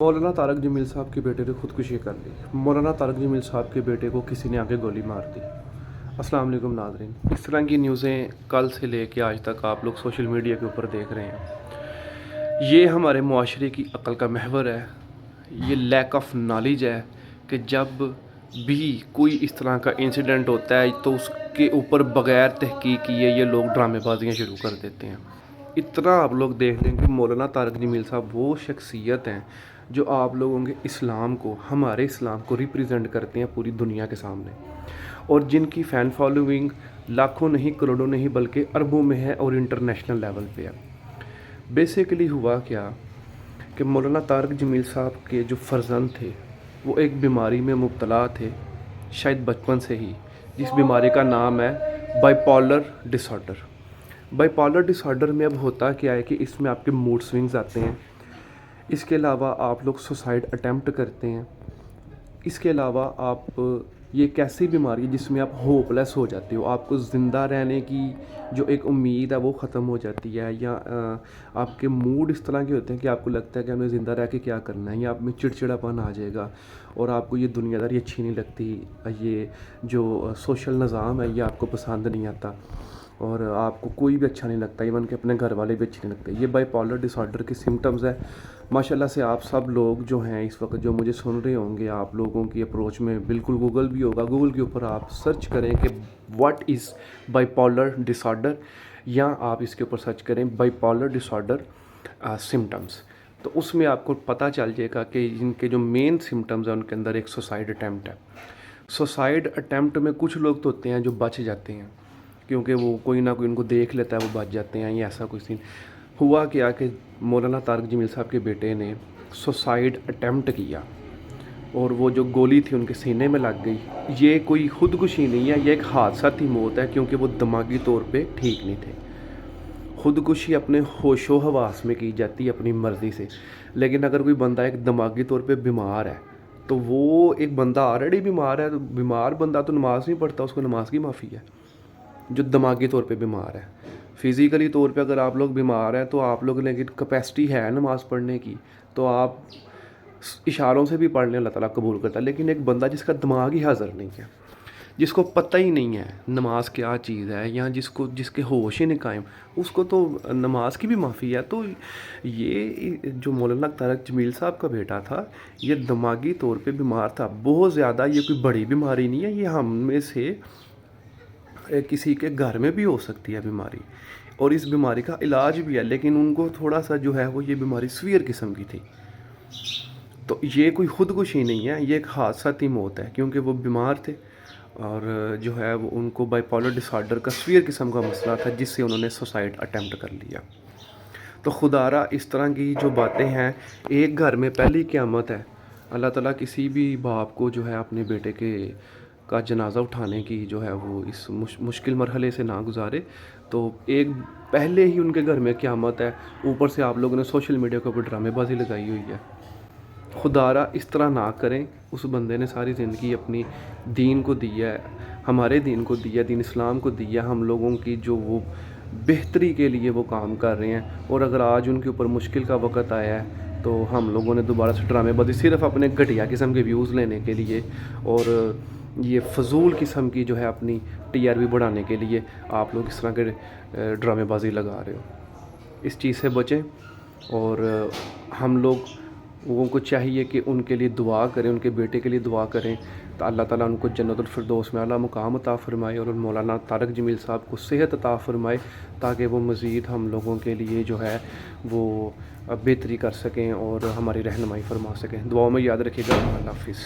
मौलाना तारक जमील साहब के बेटे ने खुदकुशी कर ली। मौलाना तारक जमील साहब के बेटे को किसी ने आके गोली मार दी। अस्सलाम वालेकुम नाज़रीन, इस तरह की न्यूज़ें कल से लेके आज तक आप लोग सोशल मीडिया के ऊपर देख रहे हैं। ये हमारे मुआशरे की अक्ल का महवर है, ये लैक ऑफ नॉलेज है कि जब भी कोई इस तरह का इंसिडेंट होता है तो उसके ऊपर बग़ैर तहकीक किए ये लोग ड्रामेबाजियाँ शुरू कर देते हैं। इतना आप लोग देख लें कि मौलाना तारक जमील साहब वो शख्सियत हैं जो आप लोगों के इस्लाम को, हमारे इस्लाम को रिप्रेजेंट करते हैं पूरी दुनिया के सामने, और जिनकी फ़ैन फॉलोइंग लाखों नहीं, करोड़ों नहीं, बल्कि अरबों में है और इंटरनेशनल लेवल पे है। बेसिकली हुआ क्या कि मौलाना तारक जमील साहब के जो फ़र्जंद थे वो एक बीमारी में मुब्तला थे, शायद बचपन से ही, जिस बीमारी का नाम है बाइपोलर डिसऑर्डर। बाइपोलर डिसऑर्डर में अब होता क्या है कि इसमें आपके मूड स्विंग्स आते हैं, इसके अलावा आप लोग सुसाइड अटेम्प्ट करते हैं, इसके अलावा आप, ये एक ऐसी बीमारी है जिसमें आप होपलेस हो जाते हो, आपको ज़िंदा रहने की जो एक उम्मीद है वो ख़त्म हो जाती है, या आपके मूड इस तरह के होते हैं कि आपको लगता है कि हमें ज़िंदा रह के क्या करना है, या आप में चिड़चिड़ापन आ जाएगा और आपको ये दुनियादारी अच्छी नहीं लगती, ये जो सोशल निज़ाम है ये आपको पसंद नहीं आता और आपको कोई भी अच्छा नहीं लगता, इवन कि अपने घर वाले भी अच्छे नहीं लगते। ये बाइपोलर डिसऑर्डर के सिम्टम्स है। माशाल्लाह से आप सब लोग जो हैं इस वक्त जो मुझे सुन रहे होंगे, आप लोगों की अप्रोच में बिल्कुल गूगल भी होगा, गूगल के ऊपर आप सर्च करें कि व्हाट इज़ बाइपोलर डिसऑर्डर, या आप इसके ऊपर सर्च करें बाइपोलर डिसऑर्डर सिम्टम्स, तो उसमें आपको पता चल जाएगा कि इनके जो मेन सिम्टम्स हैं उनके अंदर एक सुसाइड अटैम्प्ट है। सुसाइड अटैम्प्ट में कुछ लोग तो होते हैं जो बच जाते हैं क्योंकि वो कोई ना कोई उनको देख लेता है, वो बच जाते हैं, या ऐसा कोई सीन हुआ क्या कि मौलाना तारक जमील साहब के बेटे ने सुसाइड अटेम्प्ट किया और वो जो गोली थी उनके सीने में लग गई। ये कोई खुदकुशी नहीं है, ये एक हादसाती मौत है क्योंकि वो दिमागी तौर पे ठीक नहीं थे। खुदकुशी अपने होशो हवास में की जाती है अपनी मर्ज़ी से, लेकिन अगर कोई बंदा एक दिमागी तौर पे बीमार है तो वो, एक बंदा ऑलरेडी बीमार है, तो बीमार बंदा तो नमाज़ नहीं पढ़ता, उसको नमाज की माफ़ी है। जो दिमागी तौर पे बीमार है, फ़िज़िकली तौर पे अगर आप लोग बीमार हैं तो आप लोग, लेकिन कैपेसिटी है नमाज़ पढ़ने की तो आप इशारों से भी पढ़ लें, अल्लाह ताला कबूल करता है। लेकिन एक बंदा जिसका दिमाग ही हाज़िर नहीं है, जिसको पता ही नहीं है नमाज क्या चीज़ है, या जिसके होश ही नहीं कायम, उसको तो नमाज की भी माफ़ी है। तो ये जो मौलाना तारक जमील साहब का बेटा था, ये दिमागी तौर पे बीमार था बहुत ज़्यादा। ये कोई बड़ी बीमारी नहीं है, ये हम में से किसी के घर में भी हो सकती है बीमारी, और इस बीमारी का इलाज भी है, लेकिन उनको थोड़ा सा जो है वो ये बीमारी सीवियर किस्म की थी। तो ये कोई खुदकुशी नहीं है, ये एक हादसाती मौत है क्योंकि वो बीमार थे और जो है वो उनको बाइपोलर डिसऑर्डर का सीवियर किस्म का मसला था जिससे उन्होंने सुसाइड अटेम्प्ट कर लिया। तो खुदारा इस तरह की जो बातें हैं, एक घर में पहली क़यामत है। अल्लाह ताला किसी भी बाप को जो है अपने बेटे के का जनाज़ा उठाने की जो है वो इस मुश्किल मरहले से ना गुजारे। तो एक पहले ही उनके घर में क़यामत है, ऊपर से आप लोगों ने सोशल मीडिया के ऊपर ड्रामेबाजी लगाई हुई है। खुदारा इस तरह ना करें। उस बंदे ने सारी ज़िंदगी अपनी दीन को दी है, हमारे दीन को दिया, दीन इस्लाम को दिया, हम लोगों की जो वो बेहतरी के लिए वो काम कर रहे हैं, और अगर आज उनके ऊपर मुश्किल का वक़्त आया है तो हम लोगों ने दोबारा से ड्रामेबाजी सिर्फ़ अपने घटिया किस्म के व्यूज़ लेने के लिए और ये फ़जूल किस्म की जो है अपनी टीआरपी बढ़ाने के लिए आप लोग इस तरह के ड्रामेबाजी लगा रहे हो। इस चीज़ से बचें, और हम लोगों को चाहिए कि उनके लिए दुआ करें, उनके बेटे के लिए दुआ करें तो अल्लाह ताला उनको जन्नतुल फिरदौस में आला मुकाम अता फ़रमाए, और मौलाना तारक जमील साहब को सेहत अता फ़रमाए ताकि वो मज़ीद हम लोगों के लिए जो है वो बेहतरी कर सकें और हमारी रहनुमाई फरमा सकें। दुआओं में याद रखिएगा। अल्लाह हाफ़िज़।